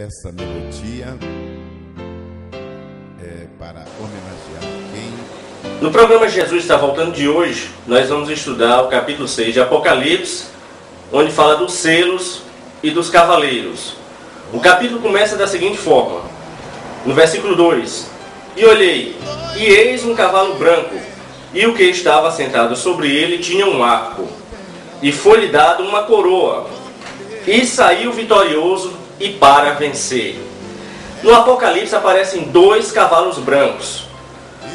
essa melodia para homenagear quem... No programa Jesus Está Voltando de hoje, nós vamos estudar o capítulo 6 de Apocalipse, onde fala dos selos e dos cavaleiros. O capítulo começa da seguinte forma, no versículo 2: E olhei, e eis um cavalo branco, e o que estava sentado sobre ele tinha um arco, e foi-lhe dado uma coroa, e saiu vitorioso e para vencer. No Apocalipse aparecem dois cavalos brancos.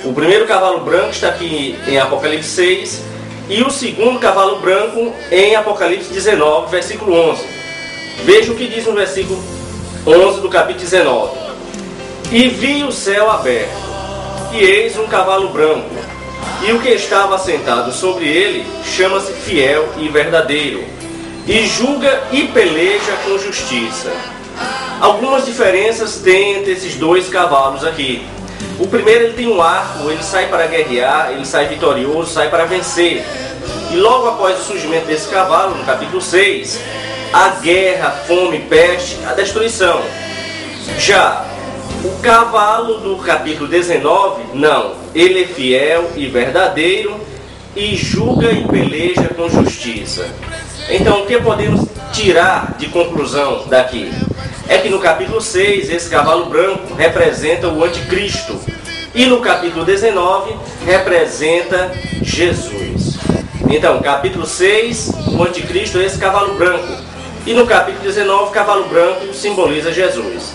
O primeiro cavalo branco está aqui em Apocalipse 6, e o segundo cavalo branco em Apocalipse 19, versículo 11. Veja o que diz no versículo 11 do capítulo 19. E vi o céu aberto, e eis um cavalo branco, e o que estava sentado sobre ele chama-se Fiel e Verdadeiro, e julga e peleja com justiça. Algumas diferenças tem entre esses dois cavalos aqui. O primeiro, ele tem um arco, ele sai para guerrear, ele sai vitorioso, sai para vencer. E logo após o surgimento desse cavalo, no capítulo 6, a guerra, a fome, peste, a destruição. Já o cavalo do capítulo 19, não. Ele é fiel e verdadeiro e julga e peleja com justiça. Então, o que podemos tirar de conclusão daqui? É que no capítulo 6, esse cavalo branco representa o anticristo. E no capítulo 19, representa Jesus. Então, capítulo 6, o anticristo é esse cavalo branco. E no capítulo 19, o cavalo branco simboliza Jesus.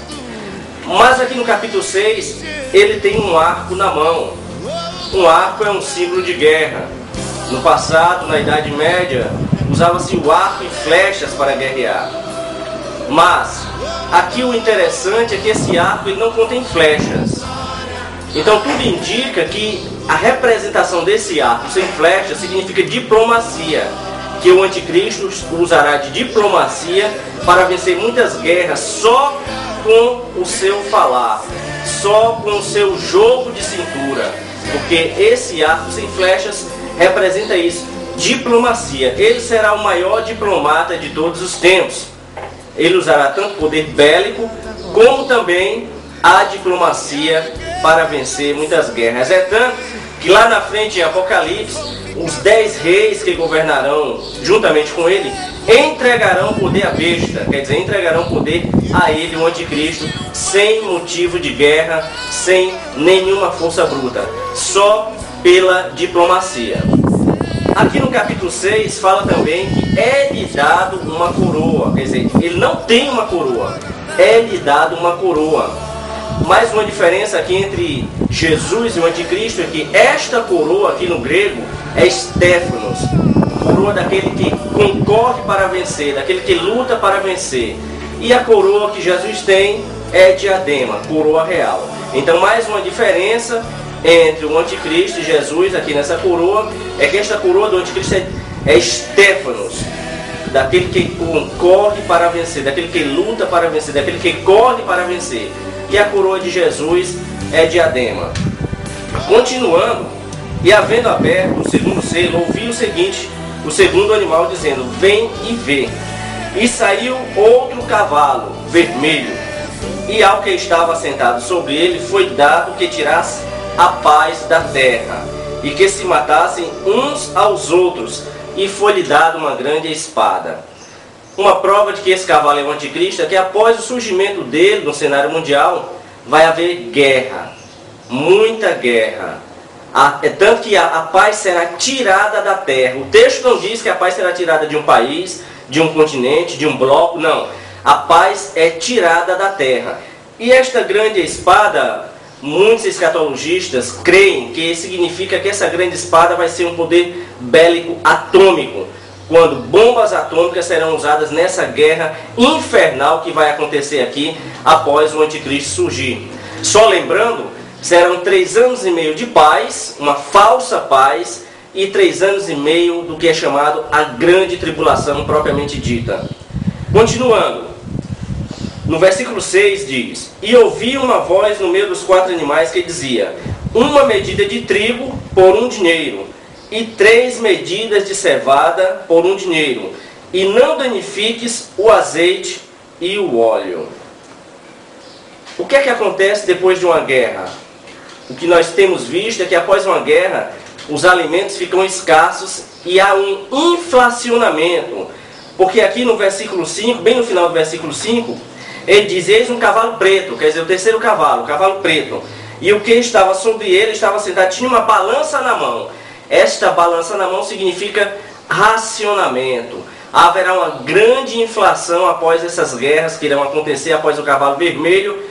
Mas aqui no capítulo 6, ele tem um arco na mão. Um arco é um símbolo de guerra. No passado, na Idade Média, usava-se o arco e flechas para guerrear. Mas aqui o interessante é que esse arco ele não contém flechas. Então tudo indica que a representação desse arco sem flechas significa diplomacia, que o anticristo usará de diplomacia para vencer muitas guerras só com o seu falar, só com o seu jogo de cintura, porque esse arco sem flechas representa isso, diplomacia. Ele será o maior diplomata de todos os tempos. Ele usará tanto poder bélico, como também a diplomacia para vencer muitas guerras. É tanto que lá na frente em Apocalipse, os 10 reis que governarão juntamente com ele, entregarão poder à besta, quer dizer, entregarão poder a ele, o anticristo, sem motivo de guerra, sem nenhuma força bruta, só pela diplomacia. Aqui no capítulo 6 fala também que é-lhe dado uma coroa, quer dizer, ele não tem uma coroa, é-lhe dado uma coroa. Mais uma diferença aqui entre Jesus e o anticristo é que esta coroa aqui no grego é Stéphanos, coroa daquele que concorre para vencer, daquele que luta para vencer. E a coroa que Jesus tem é diadema, coroa real. Então mais uma diferença entre o anticristo e Jesus aqui nessa coroa é que esta coroa do anticristo é Stéphanos, daquele que concorre para vencer, daquele que luta para vencer, daquele que corre para vencer. E a coroa de Jesus é diadema. Continuando, e havendo aberto o segundo selo, ouvi o seguinte, o segundo animal dizendo: vem e vê. E saiu outro cavalo vermelho, e ao que estava sentado sobre ele foi dado que tirasse a paz da terra, e que se matassem uns aos outros, e foi-lhe dado uma grande espada. Uma prova de que esse cavalo é o anticristo é que após o surgimento dele no cenário mundial, vai haver guerra, muita guerra. É tanto que a paz será tirada da terra. O texto não diz que a paz será tirada de um país, de um continente, de um bloco, não. A paz é tirada da terra. E esta grande espada, muitos escatologistas creem que significa que essa grande espada vai ser um poder bélico atômico, quando bombas atômicas serão usadas nessa guerra infernal que vai acontecer aqui após o anticristo surgir. Só lembrando, serão 3 anos e meio de paz, uma falsa paz, e 3 anos e meio do que é chamado a grande tribulação propriamente dita. Continuando, no versículo 6 diz: E ouvi uma voz no meio dos 4 animais que dizia: uma medida de trigo por 1 dinheiro, e 3 medidas de cevada por 1 dinheiro, e não danifiques o azeite e o óleo. O que é que acontece depois de uma guerra? O que nós temos visto é que após uma guerra, os alimentos ficam escassos e há um inflacionamento. Porque aqui no versículo 5, bem no final do versículo 5, ele diz: eis um cavalo preto, quer dizer, o terceiro cavalo, o cavalo preto. E o que estava sobre ele estava sentado, tinha uma balança na mão. Esta balança na mão significa racionamento. Haverá uma grande inflação após essas guerras que irão acontecer após o cavalo vermelho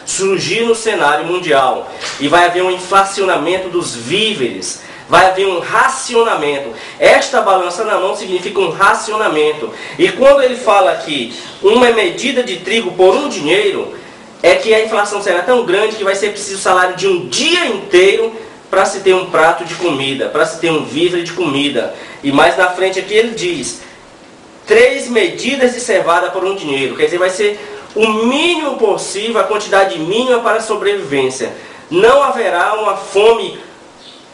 surgir no cenário mundial. E vai haver um inflacionamento dos víveres. Vai haver um racionamento. Esta balança na mão significa um racionamento. E quando ele fala aqui, uma medida de trigo por um dinheiro, é que a inflação será tão grande que vai ser preciso o salário de um dia inteiro para se ter um prato de comida, para se ter um víver de comida. E mais na frente aqui ele diz, 3 medidas de cevada por um dinheiro. Quer dizer, vai ser o mínimo possível, a quantidade mínima para a sobrevivência. Não haverá uma fome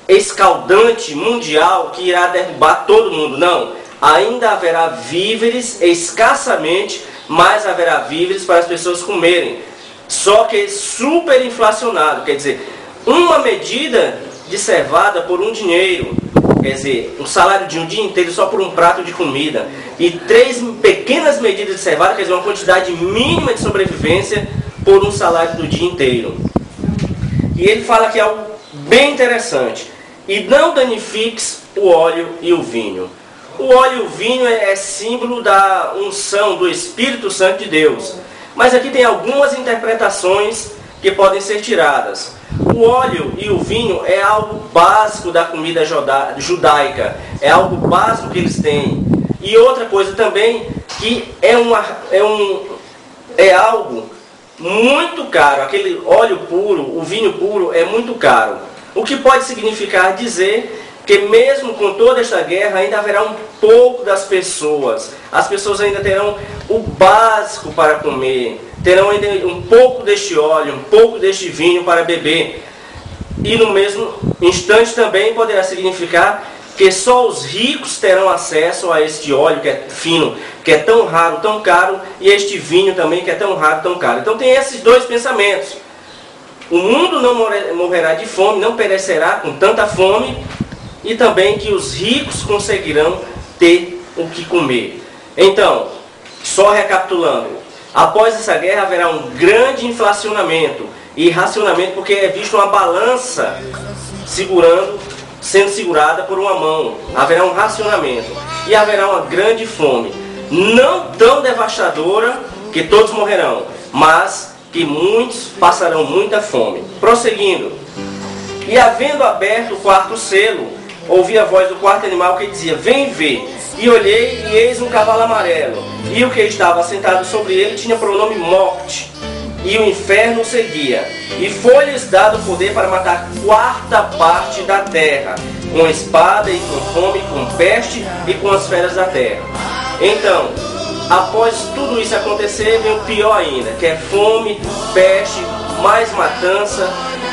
escaldante mundial que irá derrubar todo mundo. Não. Ainda haverá víveres escassamente, mas haverá víveres para as pessoas comerem. Só que super inflacionado. Quer dizer, uma medida de cevada por um dinheiro. Quer dizer, um salário de um dia inteiro só por um prato de comida. E 3 pequenas medidas de cevada, quer dizer, uma quantidade mínima de sobrevivência por um salário do dia inteiro. E ele fala que é algo bem interessante. E não danifiques o óleo e o vinho. O óleo e o vinho é símbolo da unção do Espírito Santo de Deus. Mas aqui tem algumas interpretações que podem ser tiradas. O óleo e o vinho é algo básico da comida judaica. É algo básico que eles têm. E outra coisa também, que é algo muito caro. Aquele óleo puro, o vinho puro é muito caro. O que pode significar dizer que mesmo com toda esta guerra ainda haverá um pouco das pessoas. As pessoas ainda terão o básico para comer. Terão ainda um pouco deste óleo, um pouco deste vinho para beber. E no mesmo instante também poderá significar que só os ricos terão acesso a este óleo que é fino, que é tão raro, tão caro, e este vinho também que é tão raro, tão caro. Então tem esses dois pensamentos. O mundo não morrerá de fome, não perecerá com tanta fome, e também que os ricos conseguirão ter o que comer. Então, só recapitulando, após essa guerra haverá um grande inflacionamento e racionamento, porque é visto uma balança sendo segurada por uma mão. Haverá um racionamento e haverá uma grande fome, não tão devastadora que todos morrerão, mas que muitos passarão muita fome. Prosseguindo, e havendo aberto o quarto selo, ouvi a voz do quarto animal que dizia, vem ver. E olhei, e eis um cavalo amarelo, e o que estava sentado sobre ele tinha pronome morte, e o inferno o seguia. E foi-lhes dado poder para matar 1/4 da terra, com espada e com fome, com peste e com as feras da terra. Então, após tudo isso acontecer, vem o pior ainda, que é fome, peste, mais matança,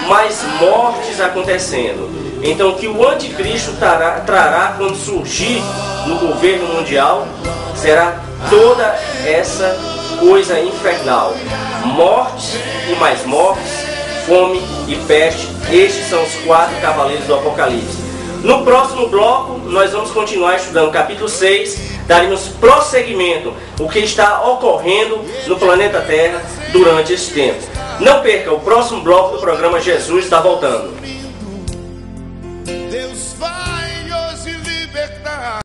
mais mortes acontecendo. Então, o que o anticristo trará quando surgir no governo mundial será toda essa coisa infernal. Mortes e mais mortes, fome e peste. Estes são os 4 cavaleiros do Apocalipse. No próximo bloco, nós vamos continuar estudando o capítulo 6, daremos prosseguimento o que está ocorrendo no planeta Terra durante esse tempo. Não perca o próximo bloco do programa Jesus está voltando. Deus vai.